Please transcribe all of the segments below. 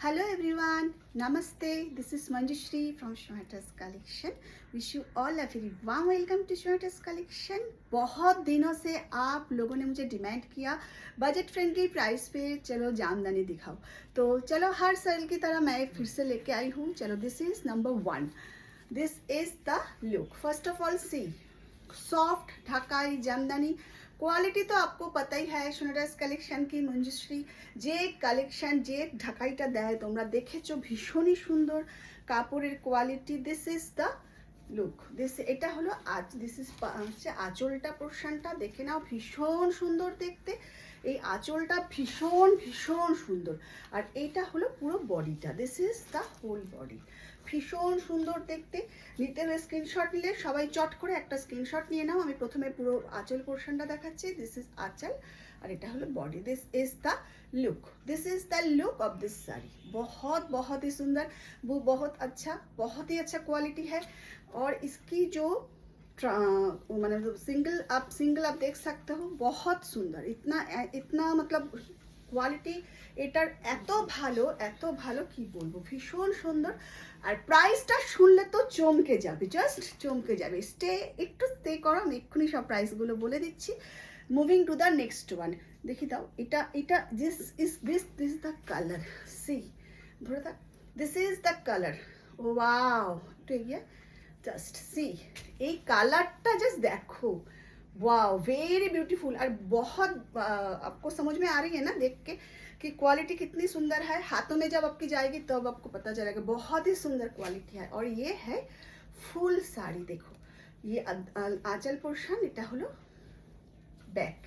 Hello everyone, Namaste. This is Manjushri from Shweta's Collection. Wish you all a very warm welcome to Shweta's Collection. बहुत दिनों से आप लोगों ने मुझे डिमांड किया बजट फ्रेंडली प्राइस पे चलो जामदानी दिखाओ, तो चलो हर साल की तरह मैं फिर से लेके आई हूँ. चलो this is number 1. This is the look. First of all see soft Dhakai Jamdani quality তো আপকো পাতাই হ্যায় সোনাটাস কালেকশন কি মঞ্জুশ্রী যে কালেকশন যে ঢাকাইটা দেয় তোমরা দেখেছো ভীষণই সুন্দর কাপড়ের quality. This is the look. এটা হলো দিস ইজ হচ্ছে আঁচলটা পোর্শনটা দেখে নাও, ভীষণ সুন্দর দেখতে. এই আঁচলটা ভীষণ ভীষণ সুন্দর আর এইটা হলো পুরো বডিটা. This is the whole body. ভীষণ সুন্দর দেখতে. নিতে হলে স্ক্রিনশট নিলে সবাই চট করে একটা স্ক্রিনশট নিয়ে নাও. আমি প্রথমে পুরো আঁচল পোর্শনটা দেখাচ্ছি. দিস ইজ আঁচল আর এটা হলো body. This is the look. This is the look of this sari. बहुत बहुत ही सुंदर, वो बहुत ही अच्छा क्वालिटी है. और इसकी जो मतलब सिंगल आप देख सकते हो, बहुत सुंदर. इतना मतलब কোয়ালিটি এটার এত ভালো কি বলবো, ভীষণ সুন্দর. আর প্রাইসটা শুনলে তো চমকে যাবে, জাস্ট চমকে যাবে. একটু স্টে করো, আমি এক্ষুনি সব প্রাইসগুলো বলে দিচ্ছি. Moving to the next one. দেখি দাও এটা this is the colour. See ধরে থাক. This is the colour. Wow, একটু এগিয়ে জাস্ট সি এই কালারটা জাস্ট দেখো. Wow, very beautiful. और बहुत आपको समझ में आ रही है ना देख के कि क्वालिटी कितनी सुंदर है. हाथों में जब आपकी जाएगी तब तो आपको पता चलेगा. बहुत ही सुंदर क्वालिटी है. और ये है फुल साड़ी. देखो ये आंचल पोर्शन, এটা হলো ব্যাক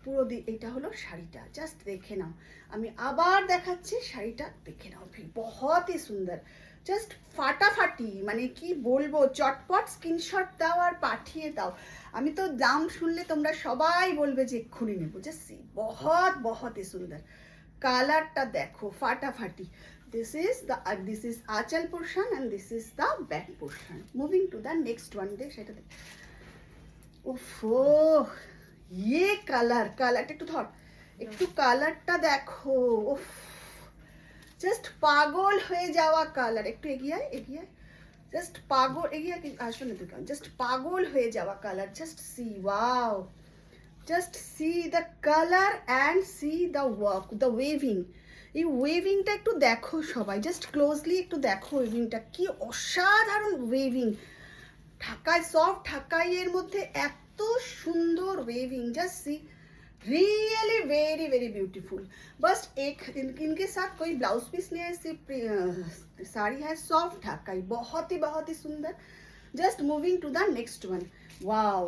পুরো এটা হলো শাড়িটা. জাস্ট দেখে নাও, আমি আবার দেখাচ্ছি শাড়িটা দেখে নাও. बहुत ही सुंदर, জাস্ট ফাটাফাটি. মানে কি বলবো, চটপট স্ক্রিনশট দাও আর পাঠিয়ে দাও. আমি তো দাম শুনলে তোমরা সবাই বলবে যে এক্ষুনি নেবো. জাস্ট সি बहुत ही সুন্দর. কালারটা দেখো ফাটাফাটি. দিস ইজ আঁচল portion and this is the back portion. Moving to the next one. সেটা দেখ. ওফো, ये কালারটা একটু ধর, একটু কালারটা দেখো. উফ, জাস্ট পাগল হয়ে যাওয়া কালার. একটু এগিয়ে জাস্ট পাগল এগিয়ে আসলে তো জাস্ট পাগল হয়ে যাওয়া colour. Just see, wow, just see the colour and C the work, the waving. এই ওয়েভিংটা একটু দেখো সবাই, জাস্ট ক্লোজলি একটু দেখো ওয়েভিংটা. কি অসাধারণ ওয়েভিং. ঢাকাই সফট ঢাকাইয়ের মধ্যে এত সুন্দর waving. Just see, really very very beautiful. बस एक इनके साथ कोई ब्लाउज पीस नहीं है, सिर्फ साड़ी है सॉफ्ट ढाकाई. बहुत ही सुंदर. Just moving to the next one. Wow,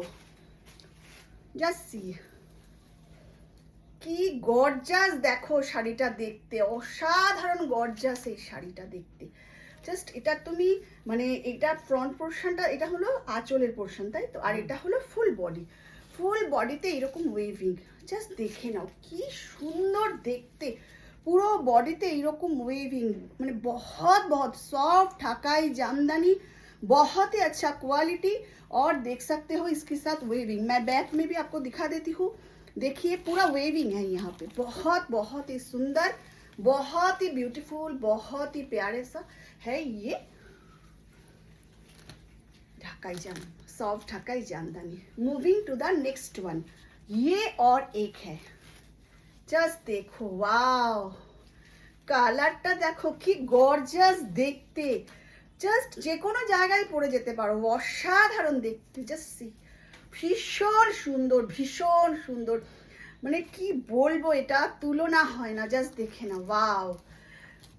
just see কি গর্জাস. দেখো শাড়িটা দেখতে অসাধারণ গর্জাস. এই শাড়িটা দেখতে জাস্ট, এটা তুমি মানে এটা ফ্রন্ট পোর্শনটা, এটা হলো আঁচলের পোর্শন তাই তো, আর এটা হলো ফুল বডি. ফুল বডিতে এরকম ওয়েভিং. জাস্ট দেখে নাও কি সুন্দর দেখতে. পুরো বডিতে এরকম ওয়েভিং. মানে बहुत सॉफ्ट ढाकाई जामदानी, बहुत ही अच्छा क्वालिटी. और देख सकते हो इसके साथ वेविंग. मैं बैक में भी आपको दिखा देती हूँ. देखिए पूरा वेविंग है यहाँ पे. बहुत ही सुंदर, बहुत ही ब्यूटीफुल, बहुत ही प्यारे सा है ये Dhakai Jamdani, soft Dhakai Jamdani. Moving to the next one. ये और एक है. জাস্ট দেখো, ওয়াও, কালারটা দেখো কি গর্জাস দেখতে. জাস্ট যে কোনো জায়গায় পরে যেতে পারো, অসাধারণ দেখতে. জাস্ট সি, ভীষণ সুন্দর. মানে কি বলবো, এটা তুলনা হয় না. জাস্ট দেখে না, ওয়াও.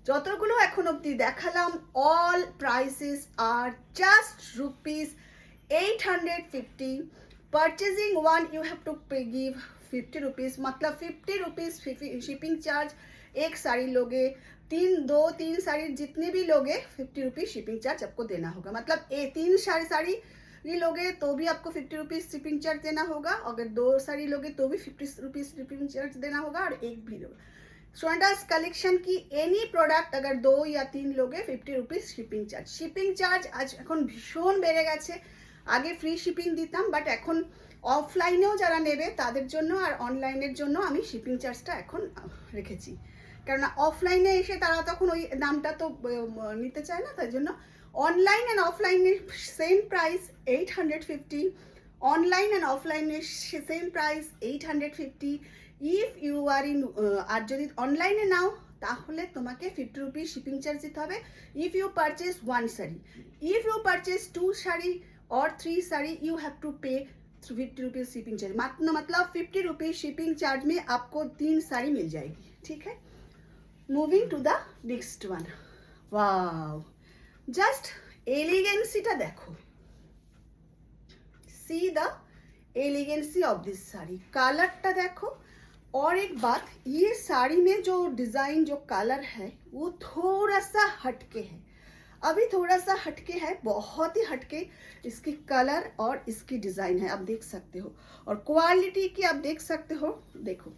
যতগুলো এখন অবধি দেখালাম, all prices R just ₹850. Purchasing one you have to give 50 rupees. मतलब 50 rupees शिपिंग चार्ज. एक साड़ी लोगे, दो तीन साड़ी जितने भी लोगे 50 रुपीज़ शिपिंग चार्ज आपको देना होगा. मतलब 3 साड़ी भी लोगे तो भी आपको 50 रुपीज़ शिपिंग चार्ज देना होगा. अगर 2 साड़ी लोगे तो भी 50 रुपीज़ शिपिंग चार्ज देना होगा. और एक भी लोगे सोनाटास कलेक्शन की एनी प्रोडक्ट अगर 2 या 3 लोगे 50 rupees shipping charge. Shipping charge आज এখন ভীষণ বেড়ে গেছে. আগে ফ্রি শিপিং দিতাম, বাট এখন অফলাইনেও যারা নেবে তাদের জন্য আর অনলাইনের জন্য আমি শিপিং চার্জটা এখন রেখেছি. কেননা অফলাইনে এসে তারা তখন ওই দামটা তো নিতে চায় না, তাই জন্য অনলাইন অ্যান্ড অফলাইনের সেম প্রাইস 850, অনলাইন অ্যান্ড অফলাইনের same price 850। If you are in, আর যদি অনলাইনে নাও তাহলে তোমাকে 50 রুপিস শিপিং চার্জ দিতে হবে। If you purchase 1 sari, if you purchase 2 sari और 3 साड़ी यू हैव टू पे 50 रुपीज़ शिपिंग चार्ज, मतलब 50 रुपीज़ शिपिंग चार्ज में आपको 3 साड़ी मिल जाएगी, ठीक है। Moving to the next one, wow just एलिगेंसीटा देखो, see the elegancy of this sari, कलरटा देखो। और एक बात, ये साड़ी में जो डिज़ाइन जो कलर है वो थोड़ा सा हटके है, अभी थोड़ा सा हटके है, बहुत ही हटके इसकी कलर और इसकी डिज़ाइन है, आप देख सकते हो। और क्वालिटी की आप देख सकते हो, देखो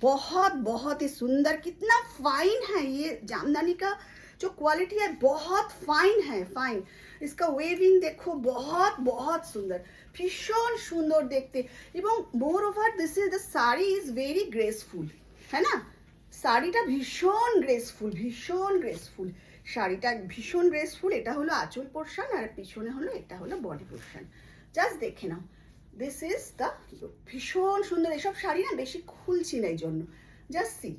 बहुत बहुत ही सुंदर, कितना फाइन है ये जामदानी का जो क्वालिटी है, बहुत फाइन है, फाइन। इसका वेविंग देखो, बहुत बहुत सुंदर, भीषण सुंदर देखते। এবং more over this is the sari is very graceful, है ना, শাড়িটা ভীষণ গ্রেসফুল, ভীষণ গ্রেসফুল, শাড়িটা ভীষণ গ্রেসফুল। এটা হলো আঁচল পোর্শন আর পিছনে হলো এটা হলো বডি পোর্শন, জাস্ট দেখে নাও। দিস ইজ দ্য, ভীষণ সুন্দর। এসব শাড়ি না বেশি খুলছি না এই জন্য, জাস্ট সি,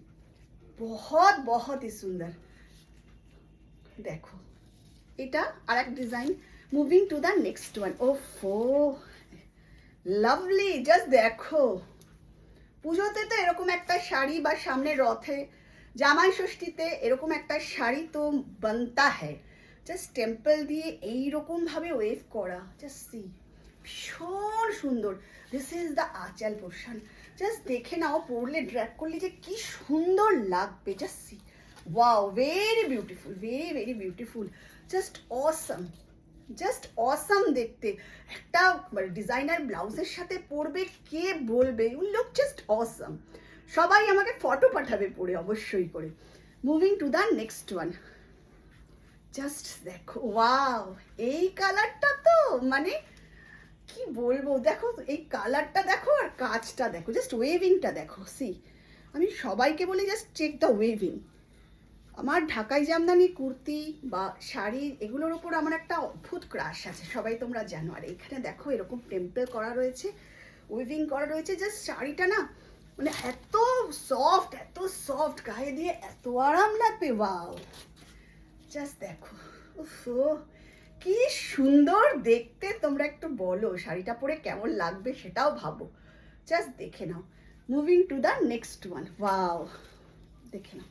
বহুত বহুত হি সুন্দর। দেখো এটা আর এক ডিজাইন। Moving to the next one, ওফো লাভলি, জাস্ট দেখো। পুজোতে তো এরকম একটা শাড়ি বা সামনে রথে, জামাই ষষ্ঠীতে এরকম একটা শাড়ি তো বানতা হ্যায়। জাস্ট টেম্পল দিয়ে এইরকম ভাবে ওয়েভ করা, জাস্ট সি, ভীষণ সুন্দর। দিস ইজ দ্য আঁচল পোর্শন, জাস্ট দেখে নাও, পরলে ড্র্যাগ করলে যে কি সুন্দর লাগবে, just see, wow, very beautiful, very very beautiful, just awesome, just awesome দেখতে। একটা ডিজাইনার ব্লাউজের সাথে পরবে, কে বলবে ইউ লুক জাস্ট অসাম। সবাই আমাকে ফটো পাঠাবে পরে, অবশ্যই করে। Moving to the next one, just দেখো, ওয়াও, এই কালারটা তো মানে কি বলবো, দেখো এই কালারটা দেখো আর কাজটা দেখো, জাস্ট ওয়েভিংটা দেখো, সি। আমি সবাইকে বলি জাস্ট চেক দ্য ওয়েভিং। আমার ঢাকাই জামদানি কুর্তি বা শাড়ি এগুলোর ওপর আমার একটা অদ্ভুত ক্রাশ আছে, সবাই তোমরা জানো। আর এখানে দেখো এরকম টেম্পল করা রয়েছে, উইভিং করা রয়েছে, জাস্ট শাড়িটা না মানে এত সফট, গায়ে দিয়ে এত আরাম লাগবে, ওয়াও, জাস্ট দেখো, উফো কি সুন্দর দেখতে। তোমরা একটু বলো শাড়িটা পরে কেমন লাগবে, সেটাও ভাবো, জাস্ট দেখে নাও। Moving to the next one, wow, দেখে নাও,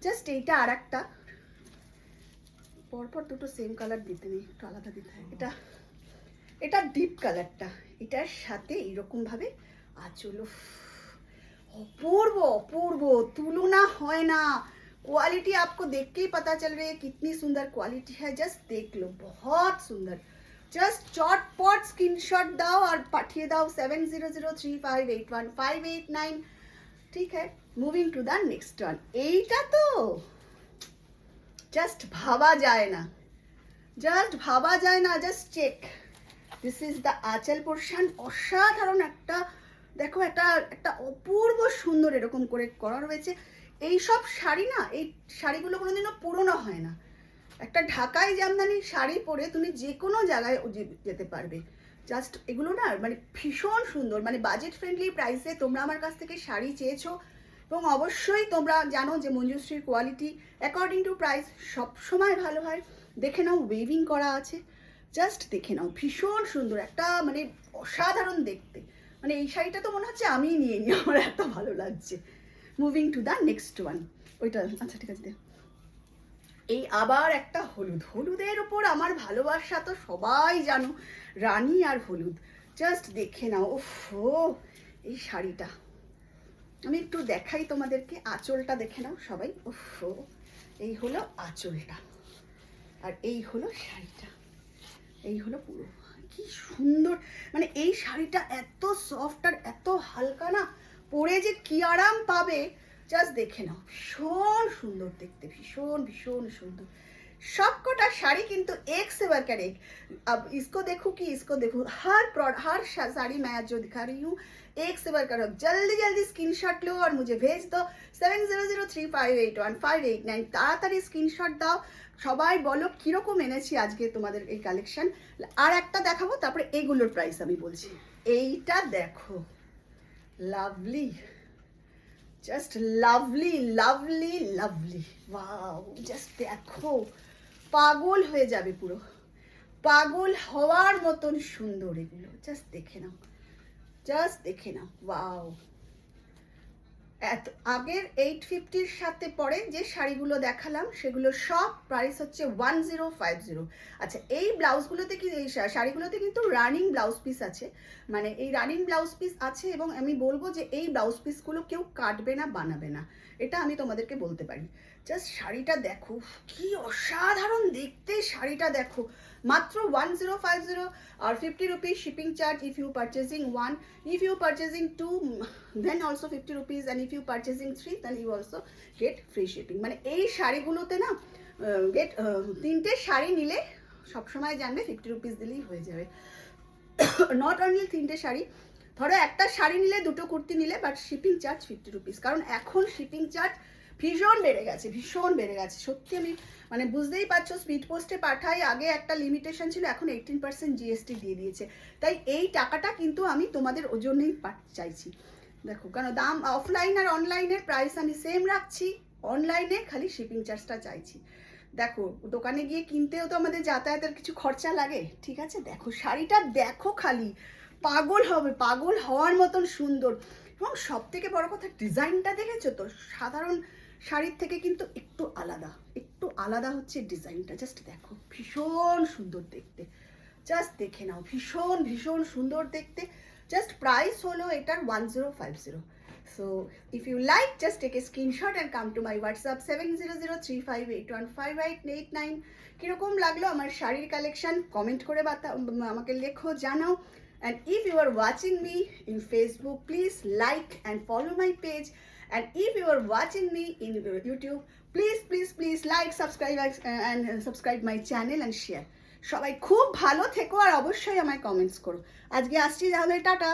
জাস্ট এইটা আর একটা, পরপর দুটো সেম কালার দিতে নেই, একটু আলাদা দিতে হয়। এটা ডিপ কালারটা, এটার সাথে এইরকম ভাবে আঁচল, অপূর্ব অপূর্ব, তুলনা হয় না। क्वालिटी आपको देख के ही पता चल रही है कितनी सुंदर क्वालिटी है, जस्ट देख लो, बहुत सुंदर। जस्ट चटपट स्क्रीनशॉट दाओ और पाठिए दाओ 7003581589, ठीक है। Moving to the next one, এইটা তো জাস্ট ভাবা যায় না, জাস্ট ভাবা যায় না, just check. This is the আঁচল পোর্শন, অসাধারণ একটা, দেখো একটা একটা অপূর্ব সুন্দর এরকম করে করা রয়েছে। এইসব শাড়ি না, এই শাড়িগুলো কোনোদিনও পুরনো হয় না। একটা ঢাকাই জামদানি শাড়ি পরে তুমি যে কোনো জায়গায় যেতে পারবে, জাস্ট এগুলো না মানে ভীষণ সুন্দর, মানে বাজেট ফ্রেন্ডলি প্রাইসে তোমরা আমার কাছ থেকে শাড়ি চেয়েছো। এবং অবশ্যই তোমরা জানো যে মঞ্জুশ্রীর কোয়ালিটি অ্যাকর্ডিং টু প্রাইস সবসময় ভালো হয়। দেখে নাও, ওয়েভিং করা আছে, জাস্ট দেখে নাও, ভীষণ সুন্দর একটা, মানে অসাধারণ দেখতে। মানে এই শাড়িটা তো মনে হচ্ছে আমিই নিয়ে নিই, আমার এত ভালো লাগছে। Moving to the next one, ওইটা আচ্ছা ঠিক আছে। এই আবার একটা হলুদ, হলুদের ওপর আমার ভালোবাসা তো সবাই জানো, রানী আর হলুদ, জাস্ট দেখে নাও, ওফো এই শাড়িটা আমি একটু দেখাই তোমাদেরকে, আঁচলটা দেখে নাও সবাই, ওফো এই হলো আঁচলটা, আর এই হলো শাড়িটা, এই হলো পুরো, কি সুন্দর। মানে এই শাড়িটা এত সফট আর এত হালকা না, পরে যে কি আরাম পাবে, জাস্ট দেখে নাও, ভীষণ সুন্দর দেখতে, ভীষণ ভীষণ সুন্দর। सबकोटा साड़ी किंतु एक से बढ़कर एक। अब इसको देखो कि इसको देखो, हर साड़ी मैं जो दिखा रही हूँ एक से बढ़कर एक। जल्दी जल्दी स्क्रीनशॉट लो और मुझे भेज दो 7003581589। তাড়াতাড়ি স্ক্রিনশট দাও, সবাই বলো কীরকম এনেছি আজকে তোমাদের এই কালেকশন। আর একটা দেখাবো, তারপরে এগুলোর প্রাইস আমি বলছি। এইটা দেখো, lovely, just lovely lovely lovely, wow, just দেখো, পাগল হয়ে যাবে, পুরো পাগল হওয়ার মতন সুন্দর এগুলো। জাস্ট দেখে নাও, জাস্ট দেখে নাও, ওয়াও। এত আগের 850-র সাথে পরে যে শাড়িগুলো দেখালাম সেগুলো সব প্রাইস হচ্ছে 1050। আচ্ছা, এই ব্লাউজগুলোতে কি, এই শাড়িগুলোতে কিন্তু রানিং ব্লাউজ পিস আছে, মানে এই রানিং ব্লাউজ পিস আছে, এবং আমি বলবো যে এই ব্লাউজ পিসগুলো কেউ কাটবে না, বানাবে না, এটা আমি তোমাদেরকে বলতে পারি। জাস্ট শাড়িটা দেখো, কি অসাধারণ দেখতে শাড়িটা দেখো। মাত্র 1050 আর 50 rupees shipping charge if you purchasing one. If you purchasing two, then also 50 rupees, and if you purchasing three, then you also get free shipping. মানে এই শাড়িগুলোতে না গেট 3টে শাড়ি নিলে সবসময় জানবে 50 rupees দিলেই হয়ে যাবে। নট অনলি 3টে শাড়ি, ধরো একটা শাড়ি নিলে, দুটো কুর্তি নিলে, বাট শিপিং চার্জ 50 rupees, কারণ এখন শিপিং চার্জ ভীষণ বেড়ে গেছে, ভীষণ বেড়ে গেছে। সত্যি আমি মানে বুঝতেই পারছো, স্পিড পোস্টে পাঠাই, আগে একটা লিমিটেশন ছিল, এখন 18% জিএসটি দিয়ে দিয়েছে। তাই এই টাকাটা কিন্তু আমি তোমাদের ওজন্যই চাইছি। দেখো, কারণ দাম অফলাইন আর অনলাইনের প্রাইস আমি সেম রাখছি, অনলাইনে খালি শিপিং চার্জটা চাইছি। দেখো, দোকানে গিয়ে কিনতেও তো আমাদের যাতায়াতের কিছু খরচা লাগে, ঠিক আছে। দেখো শাড়িটা দেখো, খালি পাগল হবে, পাগল হওয়ার মতন সুন্দর। এবং সব থেকে বড় কথা, ডিজাইনটা দেখেছো তো, সাধারণ শাড়ির থেকে কিন্তু একটু আলাদা, একটু আলাদা হচ্ছে ডিজাইনটা। জাস্ট দেখো, ভীষণ সুন্দর দেখতে, জাস্ট দেখে নাও, ভীষণ ভীষণ সুন্দর দেখতে। জাস্ট প্রাইস হলো এটার 1050। So if you like, just take a screenshot and come to my WhatsApp 7003581589। কীরকম লাগলো আমার শাড়ির কালেকশন কমেন্ট করে আমাকে লেখো, জানাও। And if you are watching me in Facebook, please like and follow my page. And if you are watching me in YouTube, please like, subscribe and subscribe my channel and share. সবাই খুব ভালো থেকো আর অবশ্যই আমায় comments করো। আজকে আসছি তাহলে, টাটা।